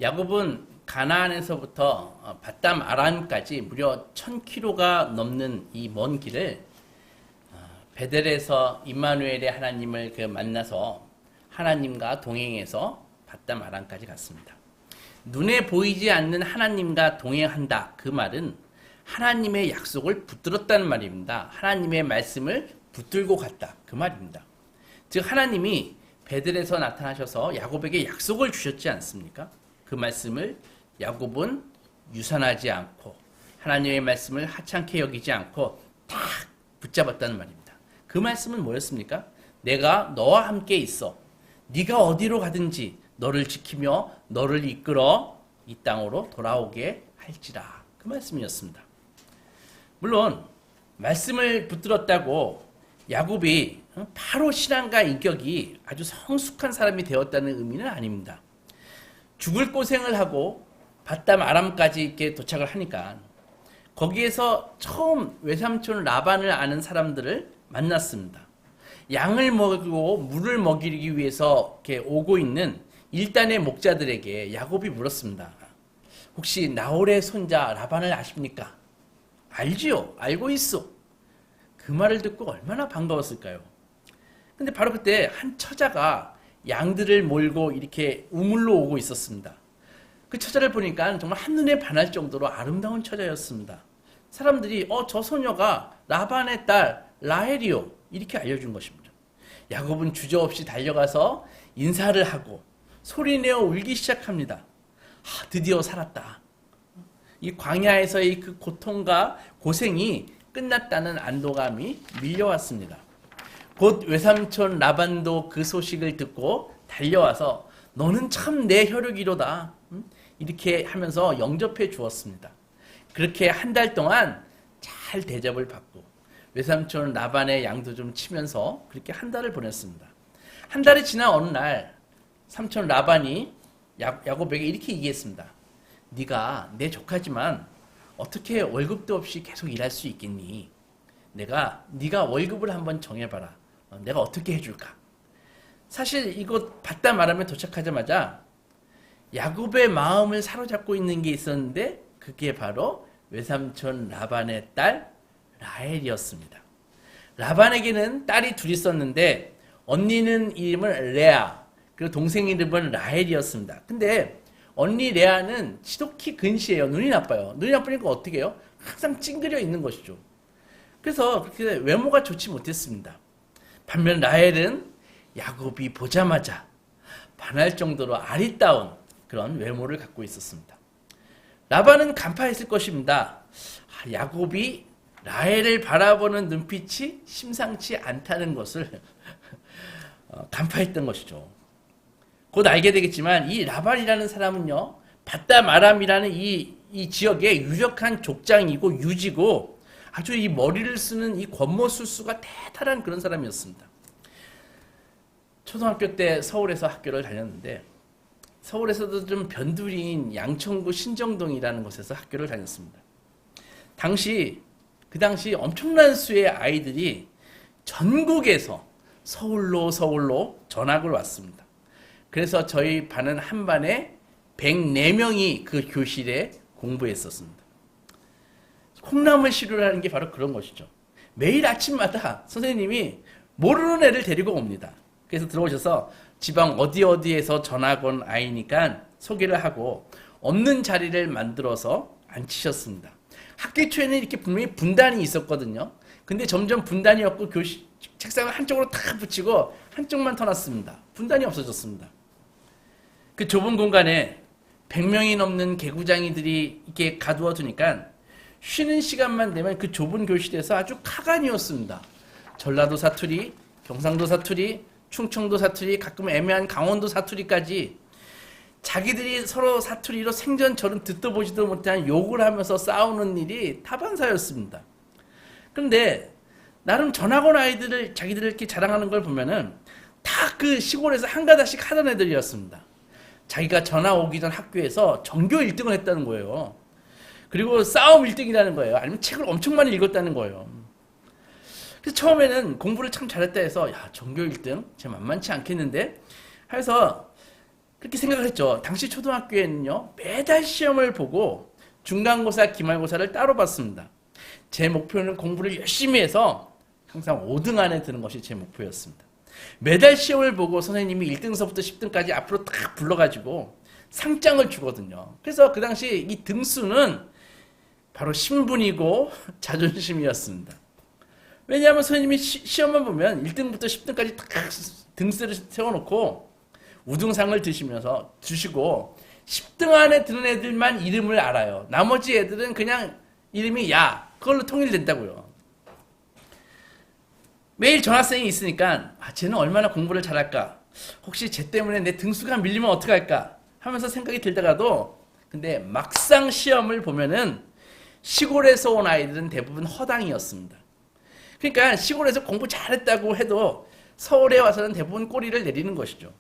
야곱은 가나안에서부터 밧담 아람까지 무려 1000km가 넘는 이 먼 길을 베델에서 임마누엘의 하나님을 만나서 하나님과 동행해서 밧담 아람까지 갔습니다. 눈에 보이지 않는 하나님과 동행한다. 그 말은 하나님의 약속을 붙들었다는 말입니다. 하나님의 말씀을 붙들고 갔다. 그 말입니다. 즉 하나님이 베델에서 나타나셔서 야곱에게 약속을 주셨지 않습니까? 그 말씀을 야곱은 유산하지 않고 하나님의 말씀을 하찮게 여기지 않고 딱 붙잡았다는 말입니다. 그 말씀은 뭐였습니까? 내가 너와 함께 있어. 네가 어디로 가든지 너를 지키며 너를 이끌어 이 땅으로 돌아오게 할지라. 그 말씀이었습니다. 물론 말씀을 붙들었다고 야곱이 바로 신앙과 인격이 아주 성숙한 사람이 되었다는 의미는 아닙니다. 죽을 고생을 하고 밧담 아람까지 이렇게 도착을 하니까 거기에서 처음 외삼촌 라반을 아는 사람들을 만났습니다. 양을 먹이고 물을 먹이기 위해서 이렇게 오고 있는 일단의 목자들에게 야곱이 물었습니다. 혹시 나홀의 손자 라반을 아십니까? 알지요. 알고 있어. 그 말을 듣고 얼마나 반가웠을까요? 근데 바로 그때 한 처자가 양들을 몰고 이렇게 우물로 오고 있었습니다. 그 처자를 보니까 정말 한눈에 반할 정도로 아름다운 처자였습니다. 사람들이 저 소녀가 라반의 딸 라헬이요. 이렇게 알려준 것입니다. 야곱은 주저없이 달려가서 인사를 하고 소리내어 울기 시작합니다. 드디어 살았다. 이 광야에서의 그 고통과 고생이 끝났다는 안도감이 밀려왔습니다. 곧 외삼촌 라반도 그 소식을 듣고 달려와서 너는 참 내 혈육이로다. 이렇게 하면서 영접해 주었습니다. 그렇게 한 달 동안 잘 대접을 받고 외삼촌 라반의 양도 좀 치면서 그렇게 한 달을 보냈습니다. 한 달이 지난 어느 날 삼촌 라반이 야곱에게 이렇게 얘기했습니다. 네가 내 조카지만 어떻게 월급도 없이 계속 일할 수 있겠니? 네가 월급을 한번 정해봐라. 내가 어떻게 해줄까? 사실 이곳 밧담 아람에 도착하자마자 야곱의 마음을 사로잡고 있는 게 있었는데 그게 바로 외삼촌 라반의 딸 라헬이었습니다. 라반에게는 딸이 둘 있었는데 언니는 이름은 레아, 그리고 동생 이름은 라헬이었습니다. 근데 언니 레아는 지독히 근시해요. 눈이 나빠요. 눈이 나쁘니까 어떻게 해요? 항상 찡그려 있는 것이죠. 그래서 그렇게 외모가 좋지 못했습니다. 반면 라헬은 야곱이 보자마자 반할 정도로 아리따운 그런 외모를 갖고 있었습니다. 라반은 간파했을 것입니다. 야곱이 라헬을 바라보는 눈빛이 심상치 않다는 것을 간파했던 것이죠. 곧 알게 되겠지만 이 라반이라는 사람은요, 밧담 아람이라는 이 지역의 유력한 족장이고 유지고 아주 이 머리를 쓰는 이 권모술수가 대단한 그런 사람이었습니다. 초등학교 때 서울에서 학교를 다녔는데 서울에서도 좀 변두리인 양천구 신정동이라는 곳에서 학교를 다녔습니다. 그 당시 엄청난 수의 아이들이 전국에서 서울로 전학을 왔습니다. 그래서 저희 반은 한 반에 104명이 그 교실에 공부했었습니다. 콩나물 시루를 하는 게 바로 그런 것이죠. 매일 아침마다 선생님이 모르는 애를 데리고 옵니다. 그래서 들어오셔서 지방 어디에서 전학 온 아이니까 소개를 하고 없는 자리를 만들어서 앉히셨습니다. 학기 초에는 이렇게 분명히 분단이 있었거든요. 근데 점점 분단이 없고 책상을 한쪽으로 탁 붙이고 한쪽만 터놨습니다. 분단이 없어졌습니다. 그 좁은 공간에 100명이 넘는 개구장이들이 이렇게 가두어 두니까 쉬는 시간만 되면 그 좁은 교실에서 아주 카간이었습니다. 전라도 사투리, 경상도 사투리, 충청도 사투리, 가끔 애매한 강원도 사투리까지 자기들이 서로 사투리로 생전처럼 듣도 보지도 못한 욕을 하면서 싸우는 일이 타반사였습니다. 그런데 나름 전학온 아이들을 자기들 이렇게 자랑하는 걸 보면은 다 그 시골에서 한 가닥씩 하던 애들이었습니다. 자기가 전학 오기 전 학교에서 전교 1등을 했다는 거예요. 그리고 싸움 1등이라는 거예요. 아니면 책을 엄청 많이 읽었다는 거예요. 그래서 처음에는 공부를 참 잘했다 해서 전교 1등? 쟤 만만치 않겠는데? 해서 그렇게 생각을 했죠. 당시 초등학교에는요, 매달 시험을 보고 중간고사, 기말고사를 따로 봤습니다. 제 목표는 공부를 열심히 해서 항상 5등 안에 드는 것이 제 목표였습니다. 매달 시험을 보고 선생님이 1등서부터 10등까지 앞으로 딱 불러가지고 상장을 주거든요. 그래서 그 당시 이 등수는 바로 신분이고 자존심이었습니다. 왜냐하면 선생님이 시험만 보면 1등부터 10등까지 딱 등수를 세워놓고 우등상을 주시고 10등 안에 드는 애들만 이름을 알아요. 나머지 애들은 그냥 이름이 야 그걸로 통일된다고요. 매일 전학생이 있으니까 쟤는 얼마나 공부를 잘할까, 혹시 쟤 때문에 내 등수가 밀리면 어떡할까 하면서 생각이 들다가도, 근데 막상 시험을 보면은 시골에서 온 아이들은 대부분 허당이었습니다. 그러니까 시골에서 공부 잘했다고 해도 서울에 와서는 대부분 꼬리를 내리는 것이죠.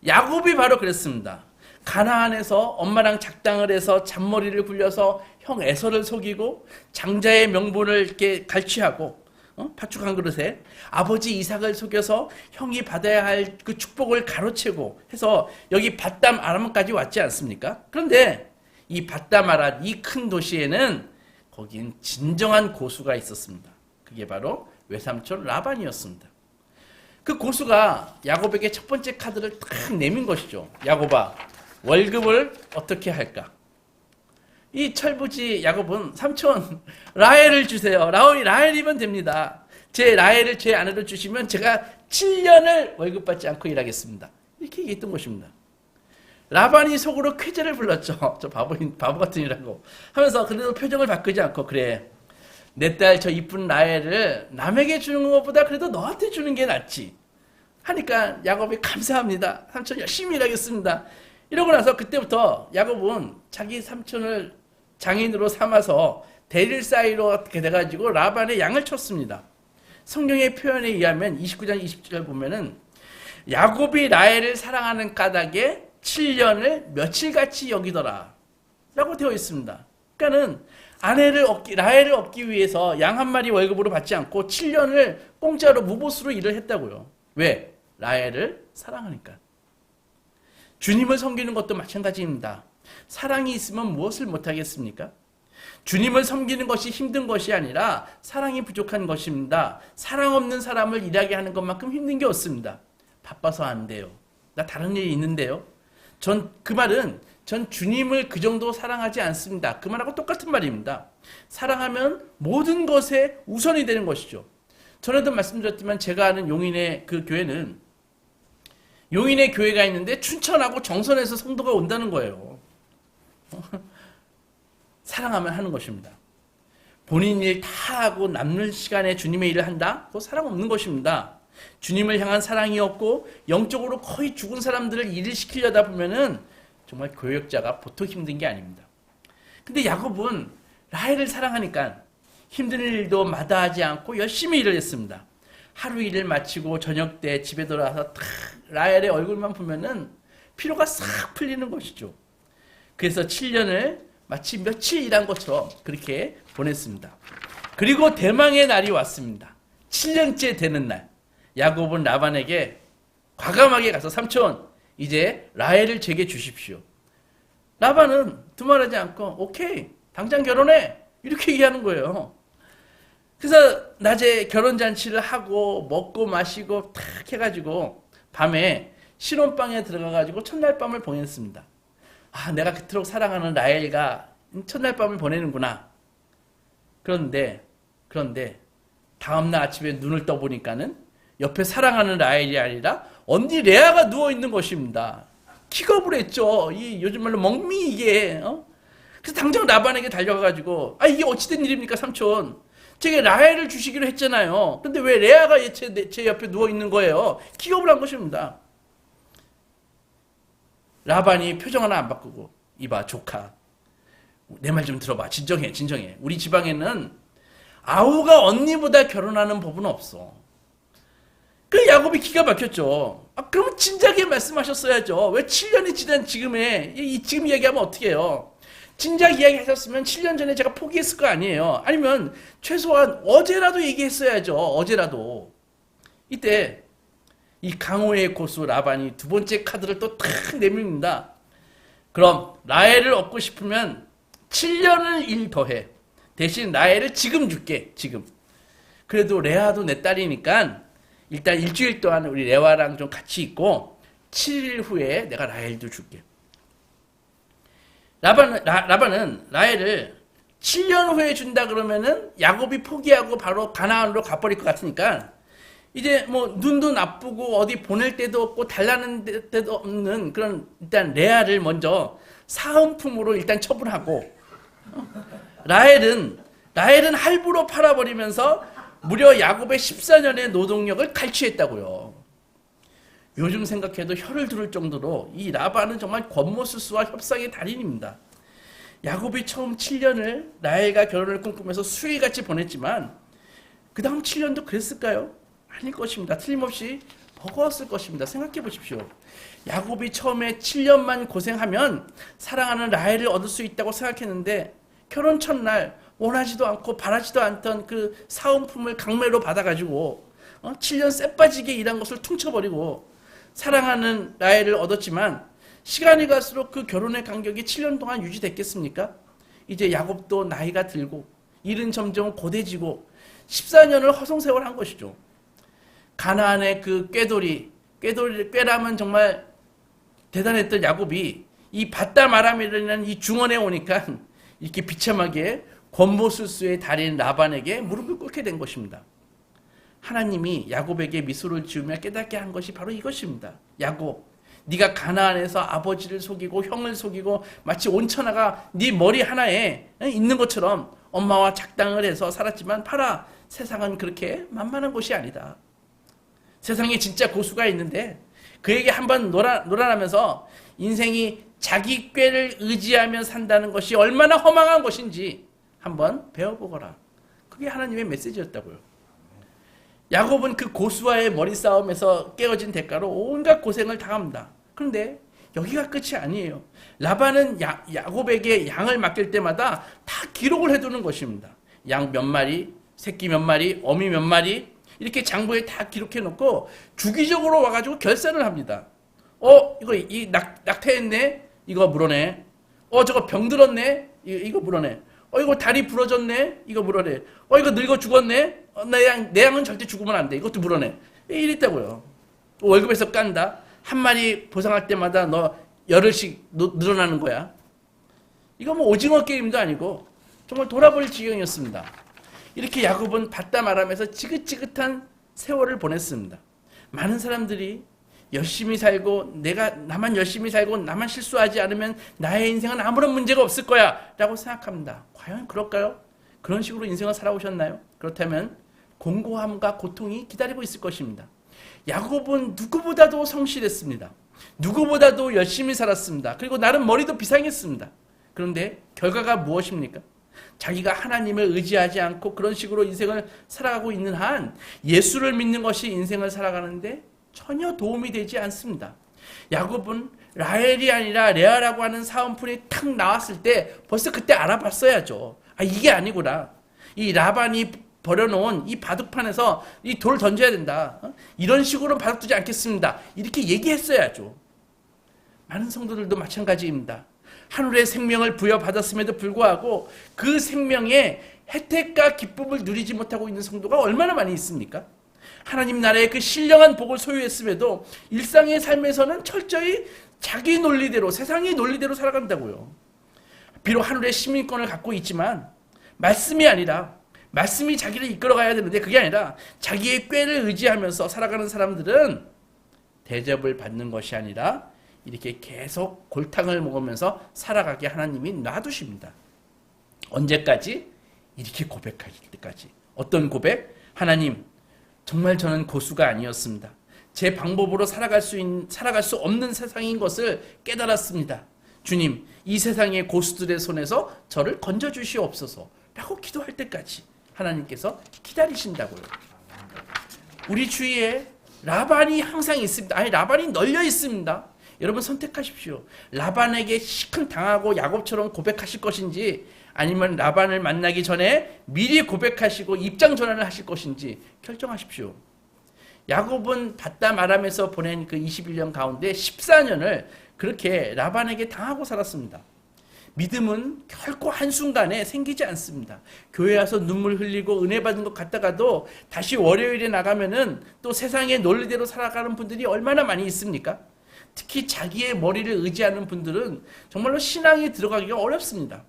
야곱이 바로 그랬습니다. 가나안에서 엄마랑 작당을 해서 잔머리를 굴려서 형 에서를 속이고 장자의 명분을 이렇게 갈취하고 팥죽 한 그릇에 아버지 이삭을 속여서 형이 받아야 할 그 축복을 가로채고 해서 여기 밧담 아람까지 왔지 않습니까? 그런데 이 밧담 아람 이 큰 도시에는 거긴 진정한 고수가 있었습니다. 그게 바로 외삼촌 라반이었습니다. 그 고수가 야곱에게 첫 번째 카드를 딱 내민 것이죠. 야곱아, 월급을 어떻게 할까? 이 철부지 야곱은 삼촌 라헬을 주세요. 라헬이면 됩니다. 제 라헬을 제 아내로 주시면 제가 7년을 월급 받지 않고 일하겠습니다. 이렇게 얘기했던 것입니다. 라반이 속으로 쾌재를 불렀죠. 저 바보 같은 이라고 하면서, 그래도 표정을 바꾸지 않고, 그래 내 딸 저 이쁜 라헬을 남에게 주는 것보다 그래도 너한테 주는 게 낫지 하니까 야곱이 감사합니다. 삼촌 열심히 일하겠습니다. 이러고 나서 그때부터 야곱은 자기 삼촌을 장인으로 삼아서 대릴 사이로 이렇게 돼가지고 라반의 양을 쳤습니다. 성경의 표현에 의하면 29장 27절 보면은 야곱이 라헬을 사랑하는 까닭에 7년을 며칠같이 여기더라 라고 되어 있습니다. 그러니까는 라헬을 얻기 위해서 양 한 마리 월급으로 받지 않고 7년을 공짜로 무보수로 일을 했다고요. 왜? 라헬을 사랑하니까. 주님을 섬기는 것도 마찬가지입니다. 사랑이 있으면 무엇을 못하겠습니까? 주님을 섬기는 것이 힘든 것이 아니라 사랑이 부족한 것입니다. 사랑 없는 사람을 일하게 하는 것만큼 힘든 게 없습니다. 바빠서 안 돼요. 나 다른 일이 있는데요. 그 말은 전 주님을 그 정도 사랑하지 않습니다. 그 말하고 똑같은 말입니다. 사랑하면 모든 것에 우선이 되는 것이죠. 전에도 말씀드렸지만 제가 아는 용인의 그 교회는 용인의 교회가 있는데 춘천하고 정선에서 성도가 온다는 거예요. 사랑하면 하는 것입니다. 본인 일 다 하고 남는 시간에 주님의 일을 한다? 그거 사랑 없는 것입니다. 주님을 향한 사랑이 없고 영적으로 거의 죽은 사람들을 일을 시키려다 보면은 정말 교역자가 보통 힘든 게 아닙니다. 근데 야곱은 라헬을 사랑하니까 힘든 일도 마다하지 않고 열심히 일을 했습니다. 하루 일을 마치고 저녁 때 집에 돌아와서 탁 라헬의 얼굴만 보면은 피로가 싹 풀리는 것이죠. 그래서 7년을 마치 며칠 일한 것처럼 그렇게 보냈습니다. 그리고 대망의 날이 왔습니다. 7년째 되는 날, 야곱은 라반에게 과감하게 가서 삼촌 이제 라헬을 제게 주십시오. 라반은 두말하지 않고 오케이 당장 결혼해 이렇게 얘기하는 거예요. 그래서 낮에 결혼잔치를 하고 먹고 마시고 탁 해가지고 밤에 신혼방에 들어가가지고 첫날 밤을 보냈습니다. 아, 내가 그토록 사랑하는 라헬과 첫날 밤을 보내는구나. 그런데 다음날 아침에 눈을 떠보니까는 옆에 사랑하는 라헬이 아니라 언니 레아가 누워있는 것입니다. 기겁을 했죠. 요즘 말로 멍미 이게. 그래서 당장 라반에게 달려가가지고 이게 어찌된 일입니까 삼촌. 제게 라헬을 주시기로 했잖아요. 근데 왜 레아가 제 옆에 누워있는 거예요. 기겁을 한 것입니다. 라반이 표정 하나 안 바꾸고 이봐 조카 내 말 좀 들어봐. 진정해. 우리 지방에는 아우가 언니보다 결혼하는 법은 없어. 그 야곱이 기가 막혔죠. 그럼 진작에 말씀하셨어야죠. 왜 7년이 지난 지금에 지금 이야기하면 어떻게 해요. 진작 이야기하셨으면 7년 전에 제가 포기했을 거 아니에요. 아니면 최소한 어제라도 얘기했어야죠. 어제라도. 이때 이 강호의 고수 라반이 두 번째 카드를 또 탁 내밉니다. 그럼 라헬을 얻고 싶으면 7년을 일 더해. 대신 라헬을 지금 줄게. 지금. 그래도 레아도 내 딸이니까 일단 일주일 동안 우리 레아랑 좀 같이 있고 7일 후에 내가 라헬도 줄게. 라반은 라헬을 7년 후에 준다 그러면은 야곱이 포기하고 바로 가나안으로 가버릴 것 같으니까 이제 뭐 눈도 나쁘고 어디 보낼 데도 없고 달라는 데도 없는 그런 일단 레아를 먼저 사은품으로 일단 처분하고 라헬은 할부로 팔아버리면서 무려 야곱의 14년의 노동력을 갈취했다고요. 요즘 생각해도 혀를 두를 정도로 이 라반은 정말 권모술수와 협상의 달인입니다. 야곱이 처음 7년을 라헬과 결혼을 꿈꾸면서 수위같이 보냈지만 그 다음 7년도 그랬을까요? 아닐 것입니다. 틀림없이 버거웠을 것입니다. 생각해 보십시오. 야곱이 처음에 7년만 고생하면 사랑하는 라헬을 얻을 수 있다고 생각했는데 결혼 첫날 원하지도 않고 바라지도 않던 그 사은품을 강매로 받아가지고 7년 쎄빠지게 일한 것을 퉁쳐버리고 사랑하는 라헬을 얻었지만 시간이 갈수록 그 결혼의 간격이 7년 동안 유지됐겠습니까? 이제 야곱도 나이가 들고 일은 점점 고대지고 14년을 허송세월한 것이죠. 가나안의 그 꾀라면 정말 대단했던 야곱이 이 바담 아람이라는 이 중원에 오니까 이렇게 비참하게 권모술수의 달인 라반에게 무릎을 꿇게 된 것입니다. 하나님이 야곱에게 미소를 지으며 깨닫게 한 것이 바로 이것입니다. 야곱, 네가 가나안에서 아버지를 속이고 형을 속이고 마치 온천하가 네 머리 하나에 있는 것처럼 엄마와 작당을 해서 살았지만 봐라, 세상은 그렇게 만만한 곳이 아니다. 세상에 진짜 고수가 있는데 그에게 한번 놀아나면서 인생이 자기 꾀를 의지하며 산다는 것이 얼마나 허망한 것인지 한번 배워보거라. 그게 하나님의 메시지였다고요. 야곱은 그 고수와의 머리싸움에서 깨어진 대가로 온갖 고생을 당합니다. 그런데 여기가 끝이 아니에요. 라반은 야곱에게 양을 맡길 때마다 다 기록을 해두는 것입니다. 양 몇 마리, 새끼 몇 마리, 어미 몇 마리 이렇게 장부에 다 기록해 놓고 주기적으로 와가지고 결산을 합니다. 이거 낙태했네? 이거 물어내. 저거 병들었네? 이거 물어내. 이거 다리 부러졌네? 이거 물어내. 이거 늙어 죽었네? 내 양은 절대 죽으면 안 돼. 이것도 물어내. 이랬다고요. 월급에서 깐다. 한 마리 보상할 때마다 너 열흘씩 늘어나는 거야. 이거 뭐 오징어 게임도 아니고 정말 돌아버릴 지경이었습니다. 이렇게 야곱은 바담 아람에서 지긋지긋한 세월을 보냈습니다. 많은 사람들이 열심히 살고 나만 열심히 살고 나만 실수하지 않으면 나의 인생은 아무런 문제가 없을 거야 라고 생각합니다. 과연 그럴까요? 그런 식으로 인생을 살아오셨나요? 그렇다면 공고함과 고통이 기다리고 있을 것입니다. 야곱은 누구보다도 성실했습니다. 누구보다도 열심히 살았습니다. 그리고 나름 머리도 비상했습니다. 그런데 결과가 무엇입니까? 자기가 하나님을 의지하지 않고 그런 식으로 인생을 살아가고 있는 한 예수를 믿는 것이 인생을 살아가는데 전혀 도움이 되지 않습니다. 야곱은 라헬이 아니라 레아라고 하는 사은품이 탁 나왔을 때 벌써 그때 알아봤어야죠. 이게 아니구나. 이 라반이 버려놓은 이 바둑판에서 이 돌을 던져야 된다. 이런 식으로는 바둑 두지 않겠습니다. 이렇게 얘기했어야죠. 많은 성도들도 마찬가지입니다. 하늘의 생명을 부여받았음에도 불구하고 그 생명의 혜택과 기쁨을 누리지 못하고 있는 성도가 얼마나 많이 있습니까? 하나님 나라의 그 신령한 복을 소유했음에도 일상의 삶에서는 철저히 자기 논리대로, 세상의 논리대로 살아간다고요. 비록 하늘의 시민권을 갖고 있지만 말씀이 아니라, 말씀이 자기를 이끌어가야 되는데 그게 아니라 자기의 꾀를 의지하면서 살아가는 사람들은 대접을 받는 것이 아니라 이렇게 계속 골탕을 먹으면서 살아가게 하나님이 놔두십니다. 언제까지? 이렇게 고백할 때까지. 어떤 고백? 하나님, 정말 저는 고수가 아니었습니다. 제 방법으로 살아갈 수 없는 세상인 것을 깨달았습니다. 주님, 이 세상의 고수들의 손에서 저를 건져주시옵소서 라고 기도할 때까지 하나님께서 기다리신다고요. 우리 주위에 라반이 항상 있습니다. 라반이 널려 있습니다. 여러분 선택하십시오. 라반에게 시큰 당하고 야곱처럼 고백하실 것인지 아니면 라반을 만나기 전에 미리 고백하시고 입장 전환을 하실 것인지 결정하십시오. 야곱은 바담 아람에서 보낸 그 21년 가운데 14년을 그렇게 라반에게 당하고 살았습니다. 믿음은 결코 한순간에 생기지 않습니다. 교회 와서 눈물 흘리고 은혜 받은 것 같다가도 다시 월요일에 나가면은 또 세상의 논리대로 살아가는 분들이 얼마나 많이 있습니까? 특히 자기의 머리를 의지하는 분들은 정말로 신앙에 들어가기가 어렵습니다.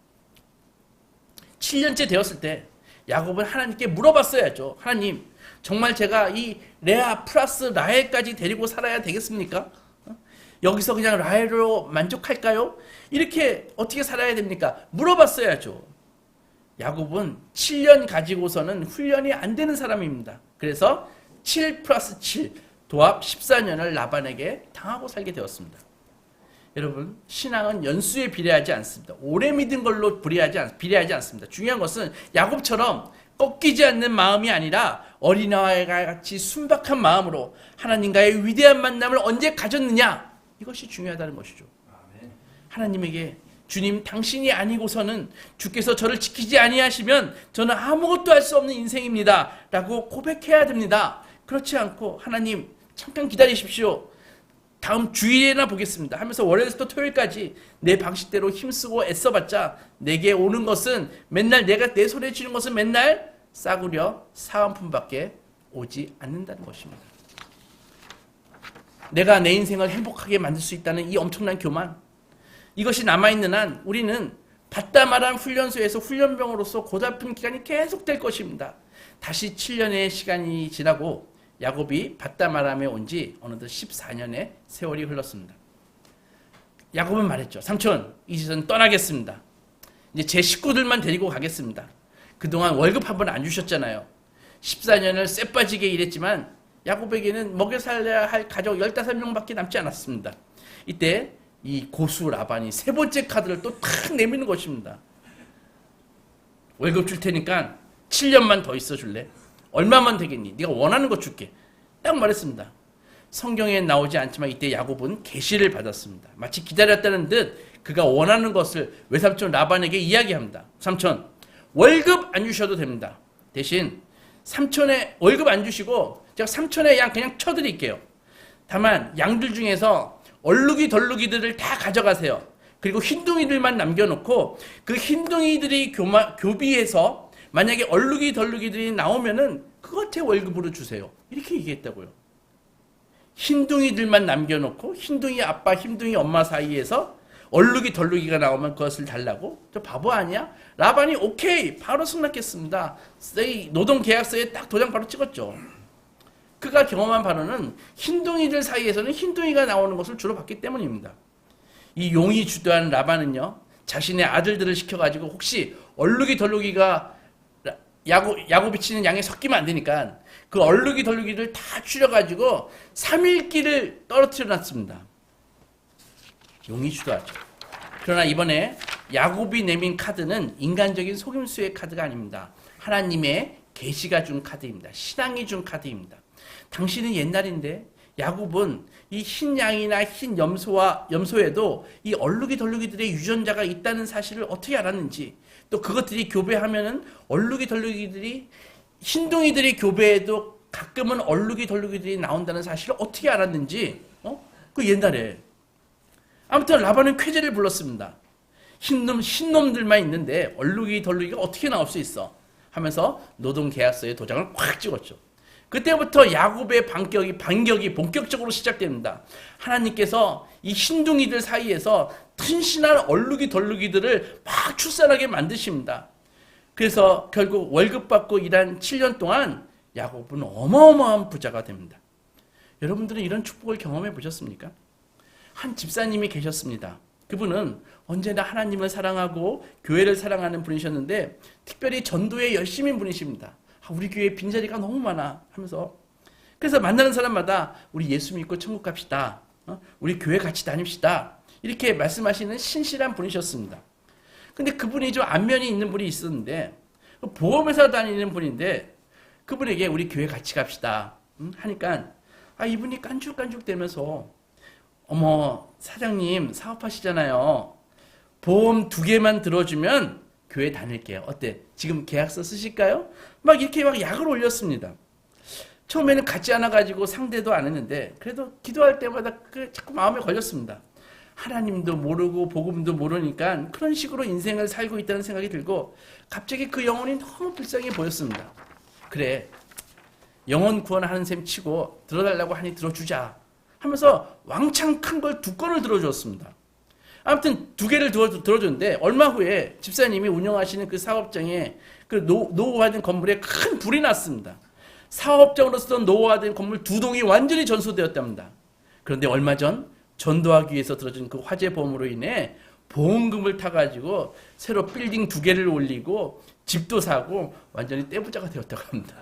7년째 되었을 때 야곱은 하나님께 물어봤어야죠. 하나님, 정말 제가 이 레아 플러스 라헬까지 데리고 살아야 되겠습니까? 여기서 그냥 라헬로 만족할까요? 이렇게 어떻게 살아야 됩니까? 물어봤어야죠. 야곱은 7년 가지고서는 훈련이 안 되는 사람입니다. 그래서 7 플러스 7 도합 14년을 라반에게 당하고 살게 되었습니다. 여러분, 신앙은 연수에 비례하지 않습니다. 오래 믿은 걸로 비례하지 않습니다. 중요한 것은 야곱처럼 꺾이지 않는 마음이 아니라 어린아이와 같이 순박한 마음으로 하나님과의 위대한 만남을 언제 가졌느냐, 이것이 중요하다는 것이죠. 하나님에게 주님, 당신이 아니고서는 주께서 저를 지키지 아니하시면 저는 아무것도 할 수 없는 인생입니다 라고 고백해야 됩니다. 그렇지 않고 하나님 잠깐 기다리십시오, 다음 주일에나 보겠습니다 하면서 월요일부터 토요일까지 내 방식대로 힘쓰고 애써봤자 내게 오는 것은 맨날 내가 내 손에 쥐는 것은 맨날 싸구려 사은품밖에 오지 않는다는 것입니다. 내가 내 인생을 행복하게 만들 수 있다는 이 엄청난 교만, 이것이 남아있는 한 우리는 바다마란 훈련소에서 훈련병으로서 고달픈 기간이 계속될 것입니다. 다시 7년의 시간이 지나고 야곱이 바다마람에 온 지 어느덧 14년의 세월이 흘렀습니다. 야곱은 말했죠. 삼촌, 이제는 떠나겠습니다. 이제 제 식구들만 데리고 가겠습니다. 그동안 월급 한 번 안 주셨잖아요. 14년을 쎄빠지게 일했지만 야곱에게는 먹여 살려야 할 가족 15명밖에 남지 않았습니다. 이때 이 고수 라반이 세 번째 카드를 또 탁 내미는 것입니다. 월급 줄 테니까 7년만 더 있어 줄래? 얼마만 되겠니? 네가 원하는 거 줄게. 딱 말했습니다. 성경에 나오지 않지만 이때 야곱은 계시를 받았습니다. 마치 기다렸다는 듯 그가 원하는 것을 외삼촌 라반에게 이야기합니다. 삼촌, 월급 안 주셔도 됩니다. 대신 삼촌의 월급 안 주시고 제가 삼촌의 양 그냥 쳐드릴게요. 다만 양들 중에서 얼룩이 덜룩이들을 다 가져가세요. 그리고 흰둥이들만 남겨놓고 그 흰둥이들이 교비해서 만약에 얼룩이 덜룩이들이 나오면은 그것 제 월급으로 주세요. 이렇게 얘기했다고요. 흰둥이들만 남겨놓고 흰둥이 아빠, 흰둥이 엄마 사이에서 얼룩이 덜룩이가 나오면 그것을 달라고? 저 바보 아니야? 라반이 오케이, 바로 승낙했습니다. 노동계약서에 딱 도장 바로 찍었죠. 그가 경험한 바로는 흰둥이들 사이에서는 흰둥이가 나오는 것을 주로 봤기 때문입니다. 이 용이 주도한 라반은요, 자신의 아들들을 시켜가지고 혹시 얼룩이 덜룩이가 야곱이 치는 양에 섞이면 안 되니까 그 얼룩이 덜룩이를 다 추려가지고 3일기를 떨어뜨려 놨습니다. 용이 주도하죠. 그러나 이번에 야곱이 내민 카드는 인간적인 속임수의 카드가 아닙니다. 하나님의 계시가 준 카드입니다. 신앙이 준 카드입니다. 당신은 옛날인데 야곱은 이 흰 양이나 흰 염소에도 이 얼룩이 덜룩이들의 유전자가 있다는 사실을 어떻게 알았는지, 또 그것들이 교배하면은 얼룩이 덜룩이들이 흰둥이들이 교배에도 가끔은 얼룩이 덜룩이들이 나온다는 사실을 어떻게 알았는지, 그 옛날에 아무튼 라반은 쾌재를 불렀습니다. 흰놈들만 있는데 얼룩이 덜룩이가 어떻게 나올 수 있어? 하면서 노동계약서에 도장을 꽉 찍었죠. 그때부터 야곱의 반격이 본격적으로 시작됩니다. 하나님께서 이 흰둥이들 사이에서 튼실한 얼룩이 덜룩이들을 막 출산하게 만드십니다. 그래서 결국 월급 받고 일한 7년 동안 야곱은 어마어마한 부자가 됩니다. 여러분들은 이런 축복을 경험해 보셨습니까? 한 집사님이 계셨습니다. 그분은 언제나 하나님을 사랑하고 교회를 사랑하는 분이셨는데 특별히 전도에 열심인 분이십니다. 우리 교회에 빈자리가 너무 많아 하면서, 그래서 만나는 사람마다 우리 예수 믿고 천국 갑시다, 우리 교회 같이 다닙시다, 이렇게 말씀하시는 신실한 분이셨습니다. 근데 그분이 좀 안면이 있는 분이 있었는데, 보험회사 다니는 분인데 그분에게 우리 교회 같이 갑시다 하니까 이분이 깐죽깐죽 대면서, 어머 사장님 사업하시잖아요, 보험 2개만 들어주면 교회 다닐게요. 어때? 지금 계약서 쓰실까요? 막 이렇게 막 약을 올렸습니다. 처음에는 같지 않아가지고 상대도 안 했는데 그래도 기도할 때마다 자꾸 마음에 걸렸습니다. 하나님도 모르고 복음도 모르니까 그런 식으로 인생을 살고 있다는 생각이 들고 갑자기 그 영혼이 너무 불쌍해 보였습니다. 그래, 영혼 구원하는 셈 치고 들어달라고 하니 들어주자 하면서 왕창 큰 걸 2건을 들어주었습니다. 아무튼 2개를 들어줬는데 얼마 후에 집사님이 운영하시는 그 사업장에 그 노후화된 건물에 큰 불이 났습니다. 사업장으로 쓰던 노후화된 건물 2동이 완전히 전소되었답니다. 그런데 얼마 전 전도하기 위해서 들어준 그 화재 보험으로 인해 보험금을 타가지고 새로 빌딩 2개를 올리고 집도 사고 완전히 떼부자가 되었다고 합니다.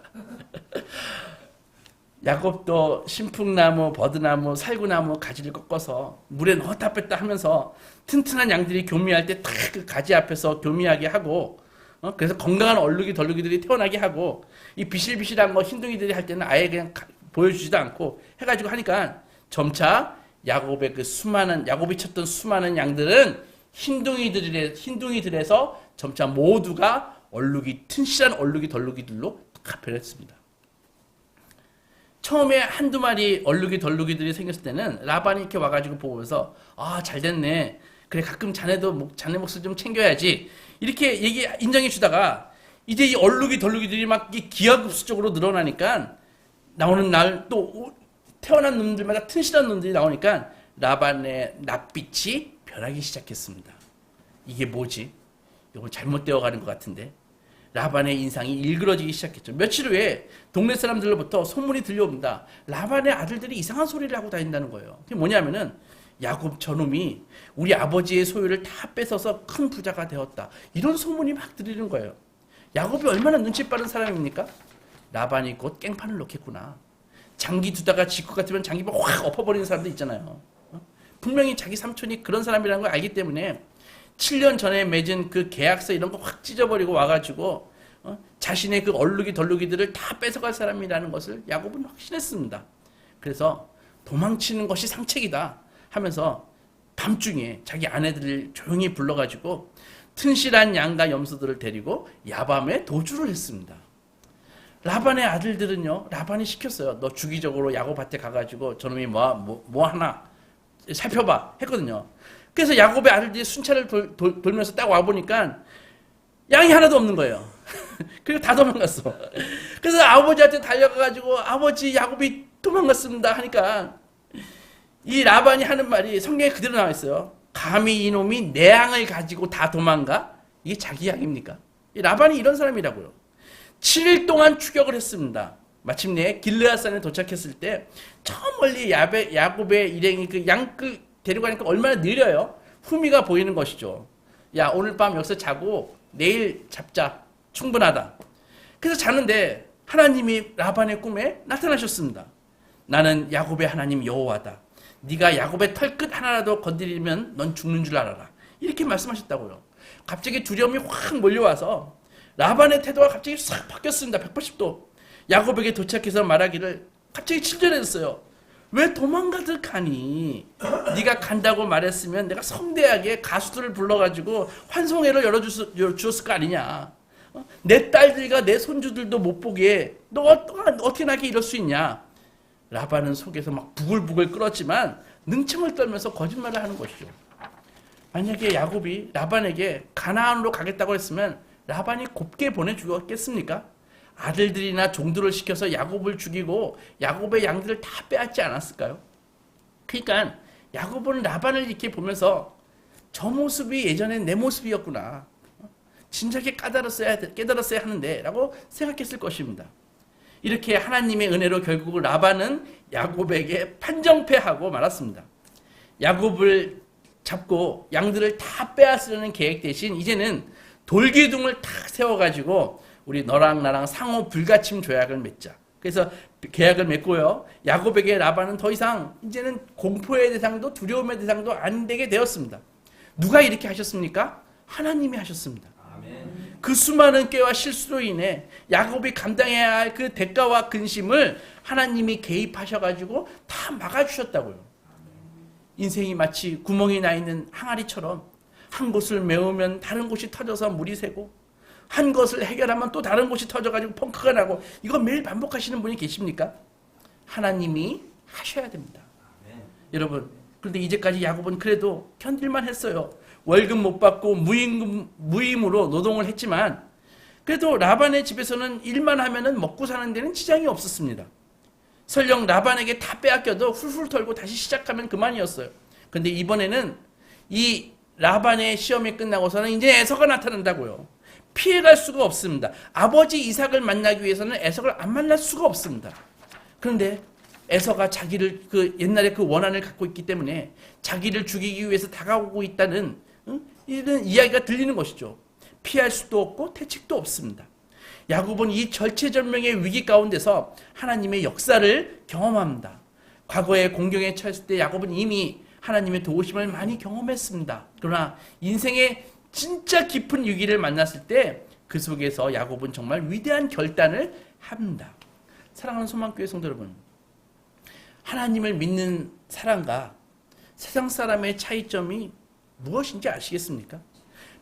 야곱도 신풍나무, 버드나무, 살구나무 가지를 꺾어서 물에 넣었다 뺐다 하면서 튼튼한 양들이 교미할 때 딱 그 가지 앞에서 교미하게 하고 그래서 건강한 얼룩이 덜룩이들이 태어나게 하고 이 비실비실한 거 흰둥이들이 할 때는 아예 그냥 보여주지도 않고 해가지고 하니까 점차 야곱의 그 야곱이 쳤던 수많은 양들은 흰둥이들에서 점차 모두가 튼실한 얼룩이 덜룩이들로 다 변했습니다. 처음에 1-2마리 얼룩이 덜룩이들이 생겼을 때는 라반이 이렇게 와가지고 보면서 잘 됐네. 그래, 가끔 자네 몫을 좀 챙겨야지. 이렇게 인정해 주다가 이제 이 얼룩이 덜룩이들이 막 기하급수적으로 늘어나니까 나오는 날 또 태어난 놈들마다 튼실한 놈들이 나오니까 라반의 낯빛이 변하기 시작했습니다. 이게 뭐지? 이거 잘못되어 가는 것 같은데. 라반의 인상이 일그러지기 시작했죠. 며칠 후에 동네 사람들로부터 소문이 들려옵니다. 라반의 아들들이 이상한 소리를 하고 다닌다는 거예요. 그게 뭐냐면은 야곱 저놈이 우리 아버지의 소유를 다 뺏어서 큰 부자가 되었다. 이런 소문이 막 들리는 거예요. 야곱이 얼마나 눈치 빠른 사람입니까? 라반이 곧 깽판을 놓겠구나. 장기 두다가 질 것 같으면 장기만 확 엎어버리는 사람도 있잖아요. 분명히 자기 삼촌이 그런 사람이라는 걸 알기 때문에 7년 전에 맺은 그 계약서 이런 거 확 찢어버리고 와가지고 자신의 그 얼룩이 덜룩이들을 다 뺏어갈 사람이라는 것을 야곱은 확신했습니다. 그래서 도망치는 것이 상책이다 하면서 밤중에 자기 아내들을 조용히 불러가지고 튼실한 양과 염소들을 데리고 야밤에 도주를 했습니다. 라반의 아들들은요, 라반이 시켰어요. 너 주기적으로 야곱한테 가가지고 저놈이 뭐 하나 살펴봐 했거든요. 그래서 야곱의 아들들이 순찰을 돌면서 딱 와보니까 양이 하나도 없는 거예요. 그리고 다 도망갔어. 그래서 아버지한테 달려가가지고 아버지 야곱이 도망갔습니다 하니까 이 라반이 하는 말이 성경에 그대로 나와 있어요. 감히 이놈이 내 양을 가지고 다 도망가? 이게 자기 양입니까? 이 라반이 이런 사람이라고요. 7일 동안 추격을 했습니다. 마침내 길르앗산에 도착했을 때 저 멀리 야곱의 일행이 그 양끌 데리고 가니까 얼마나 느려요. 후미가 보이는 것이죠. 야, 오늘 밤 여기서 자고 내일 잡자. 충분하다. 그래서 자는데 하나님이 라반의 꿈에 나타나셨습니다. 나는 야곱의 하나님 여호와다. 네가 야곱의 털끝 하나라도 건드리면 넌 죽는 줄 알아라. 이렇게 말씀하셨다고요. 갑자기 두려움이 확 몰려와서 라반의 태도가 갑자기 싹 바뀌었습니다. 180도. 야곱에게 도착해서 말하기를 갑자기 친절해졌어요. 왜 도망가듯 가니? 네가 간다고 말했으면 내가 성대하게 가수들을 불러가지고 환송회를 열어주었을 거 아니냐. 내 딸들과 내 손주들도 못 보게 너 어떻게 나게 이럴 수 있냐. 라반은 속에서 막 부글부글 끓었지만 능청을 떨면서 거짓말을 하는 것이죠. 만약에 야곱이 라반에게 가나안으로 가겠다고 했으면 라반이 곱게 보내주었겠습니까? 아들들이나 종들을 시켜서 야곱을 죽이고 야곱의 양들을 다 빼앗지 않았을까요? 그러니까 야곱은 라반을 이렇게 보면서 저 모습이 예전엔 내 모습이었구나. 진작에 깨달았어야 하는데 라고 생각했을 것입니다. 이렇게 하나님의 은혜로 결국 라반은 야곱에게 판정패하고 말았습니다. 야곱을 잡고 양들을 다 빼앗으려는 계획 대신 이제는 돌기둥을 탁 세워가지고 우리 너랑 나랑 상호 불가침 조약을 맺자. 그래서 계약을 맺고요. 야곱에게 라반은 더 이상 이제는 공포의 대상도 두려움의 대상도 안 되게 되었습니다. 누가 이렇게 하셨습니까? 하나님이 하셨습니다. 아멘. 그 수많은 깨와 실수로 인해 야곱이 감당해야 할 그 대가와 근심을 하나님이 개입하셔가지고 다 막아주셨다고요. 인생이 마치 구멍이 나 있는 항아리처럼 한 곳을 메우면 다른 곳이 터져서 물이 새고 한 것을 해결하면 또 다른 곳이 터져가지고 펑크가 나고, 이거 매일 반복하시는 분이 계십니까? 하나님이 하셔야 됩니다. 여러분, 그런데 이제까지 야곱은 그래도 견딜만 했어요. 월급 못 받고 무임으로 노동을 했지만 그래도 라반의 집에서는 일만 하면은 먹고 사는 데는 지장이 없었습니다. 설령 라반에게 다 빼앗겨도 훌훌 털고 다시 시작하면 그만이었어요. 그런데 이번에는 이 라반의 시험이 끝나고서는 이제 에서가 나타난다고요. 피해갈 수가 없습니다. 아버지 이삭을 만나기 위해서는 에서를 안 만날 수가 없습니다. 그런데 에서가 자기를 옛날에 그 원한을 갖고 있기 때문에 자기를 죽이기 위해서 다가오고 있다는 이런 이야기가 들리는 것이죠. 피할 수도 없고 퇴책도 없습니다. 야곱은 이 절체절명의 위기 가운데서 하나님의 역사를 경험합니다. 과거에 공경에 처했을 때 야곱은 이미 하나님의 도우심을 많이 경험했습니다. 그러나 인생의 진짜 깊은 위기를 만났을 때 그 속에서 야곱은 정말 위대한 결단을 합니다. 사랑하는 소망교회 성도 여러분, 하나님을 믿는 사람과 세상 사람의 차이점이 무엇인지 아시겠습니까?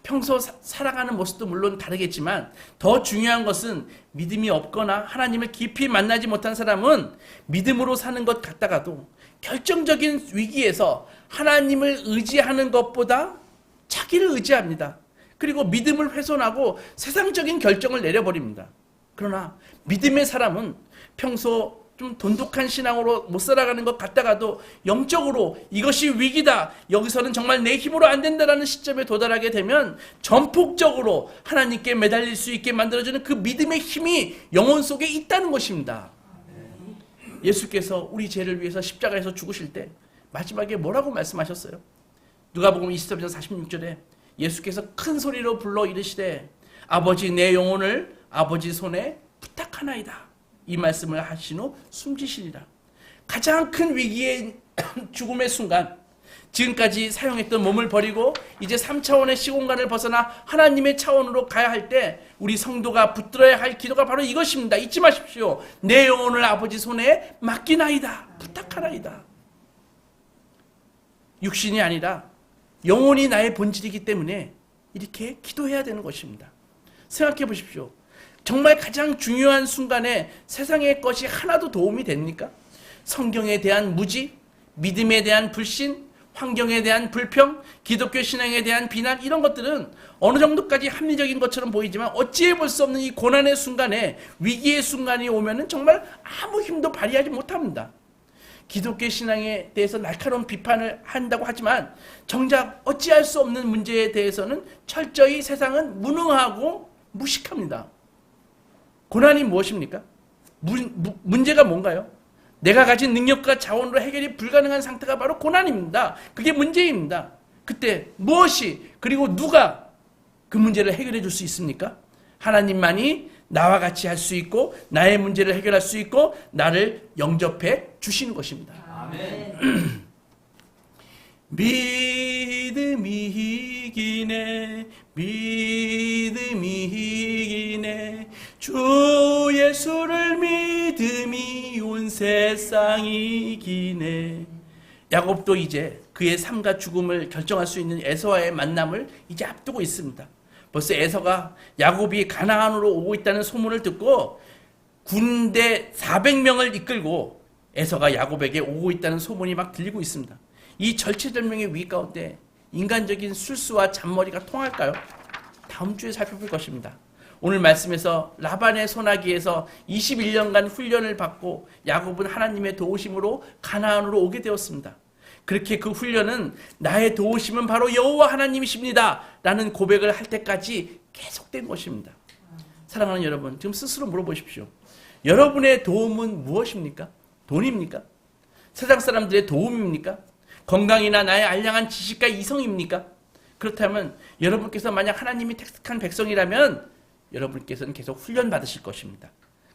평소 살아가는 모습도 물론 다르겠지만 더 중요한 것은 믿음이 없거나 하나님을 깊이 만나지 못한 사람은 믿음으로 사는 것 같다가도 결정적인 위기에서 하나님을 의지하는 것보다 자기를 의지합니다. 그리고 믿음을 훼손하고 세상적인 결정을 내려버립니다. 그러나 믿음의 사람은 평소 좀 돈독한 신앙으로 못 살아가는 것 같다가도 영적으로 이것이 위기다, 여기서는 정말 내 힘으로 안 된다라는 시점에 도달하게 되면 전폭적으로 하나님께 매달릴 수 있게 만들어주는 그 믿음의 힘이 영혼 속에 있다는 것입니다. 예수께서 우리 죄를 위해서 십자가에서 죽으실 때 마지막에 뭐라고 말씀하셨어요? 누가복음 23장 46절에 예수께서 큰 소리로 불러 이르시되 아버지 내 영혼을 아버지 손에 부탁하나이다. 이 말씀을 하신 후 숨지시리라. 가장 큰 위기의 죽음의 순간, 지금까지 사용했던 몸을 버리고 이제 3차원의 시공간을 벗어나 하나님의 차원으로 가야 할 때 우리 성도가 붙들어야 할 기도가 바로 이것입니다. 잊지 마십시오. 내 영혼을 아버지 손에 맡기나이다. 부탁하나이다. 육신이 아니라 영혼이 나의 본질이기 때문에 이렇게 기도해야 되는 것입니다. 생각해 보십시오. 정말 가장 중요한 순간에 세상의 것이 하나도 도움이 됩니까? 성경에 대한 무지, 믿음에 대한 불신, 환경에 대한 불평, 기독교 신앙에 대한 비난, 이런 것들은 어느 정도까지 합리적인 것처럼 보이지만 어찌해 볼 수 없는 이 고난의 순간에, 위기의 순간이 오면은 정말 아무 힘도 발휘하지 못합니다. 기독교 신앙에 대해서 날카로운 비판을 한다고 하지만 정작 어찌할 수 없는 문제에 대해서는 철저히 세상은 무능하고 무식합니다. 고난이 무엇입니까? 문제가 뭔가요? 내가 가진 능력과 자원으로 해결이 불가능한 상태가 바로 고난입니다. 그게 문제입니다. 그때 무엇이, 그리고 누가 그 문제를 해결해 줄 수 있습니까? 하나님만이 나와 같이 할 수 있고 나의 문제를 해결할 수 있고 나를 영접해 주시는 것입니다. 아멘. 믿음이 이기네, 믿음이 이기네, 주 예수를 믿음이 온 세상이 이기네. 야곱도 이제 그의 삶과 죽음을 결정할 수 있는 에서와의 만남을 이제 앞두고 있습니다. 벌써 에서가 야곱이 가나안으로 오고 있다는 소문을 듣고 군대 400명을 이끌고 에서가 야곱에게 오고 있다는 소문이 막 들리고 있습니다. 이 절체절명의 위기 가운데 인간적인 술수와 잔머리가 통할까요? 다음 주에 살펴볼 것입니다. 오늘 말씀에서 라반의 소나기에서 21년간 훈련을 받고 야곱은 하나님의 도우심으로 가나안으로 오게 되었습니다. 그렇게 그 훈련은 나의 도우심은 바로 여호와 하나님이십니다 라는 고백을 할 때까지 계속된 것입니다. 사랑하는 여러분, 지금 스스로 물어보십시오. 여러분의 도움은 무엇입니까? 돈입니까? 세상 사람들의 도움입니까? 건강이나 나의 알량한 지식과 이성입니까? 그렇다면 여러분께서 만약 하나님이 택한 백성이라면 여러분께서는 계속 훈련 받으실 것입니다.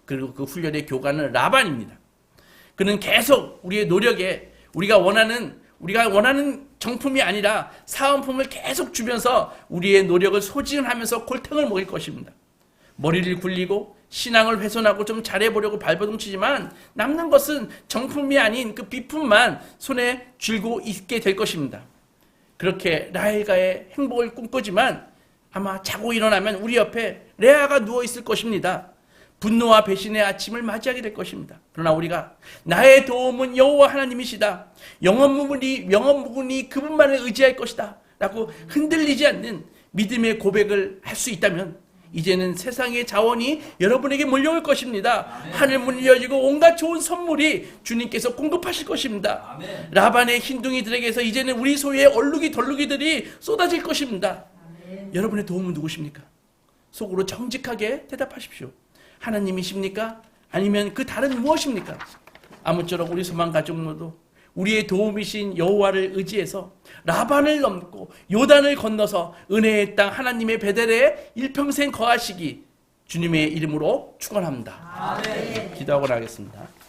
그리고 그 훈련의 교관은 라반입니다. 그는 계속 우리의 노력에 우리가 원하는 정품이 아니라 사은품을 계속 주면서 우리의 노력을 소진하면서 골탕을 먹일 것입니다. 머리를 굴리고 신앙을 훼손하고 좀 잘해보려고 발버둥치지만 남는 것은 정품이 아닌 그 비품만 손에 쥐고 있게 될 것입니다. 그렇게 라헬과의 행복을 꿈꾸지만 아마 자고 일어나면 우리 옆에 레아가 누워 있을 것입니다. 분노와 배신의 아침을 맞이하게 될 것입니다. 그러나 우리가 나의 도움은 여호와 하나님이시다. 영원 무분이 그분만을 의지할 것이다. 라고 흔들리지 않는 믿음의 고백을 할 수 있다면 이제는 세상의 자원이 여러분에게 몰려올 것입니다. 아멘. 하늘 문이 열리고 온갖 좋은 선물이 주님께서 공급하실 것입니다. 아멘. 라반의 흰둥이들에게서 이제는 우리 소유의 얼룩이 덜룩이들이 쏟아질 것입니다. 아멘. 여러분의 도움은 누구십니까? 속으로 정직하게 대답하십시오. 하나님이십니까? 아니면 그 다른 무엇입니까? 아무쪼록 우리 소망 가족 모두 우리의 도움이신 여호와를 의지해서 라반을 넘고 요단을 건너서 은혜의 땅 하나님의 베델에 일평생 거하시기 주님의 이름으로 축원합니다. 아멘. 기도하고 나가겠습니다.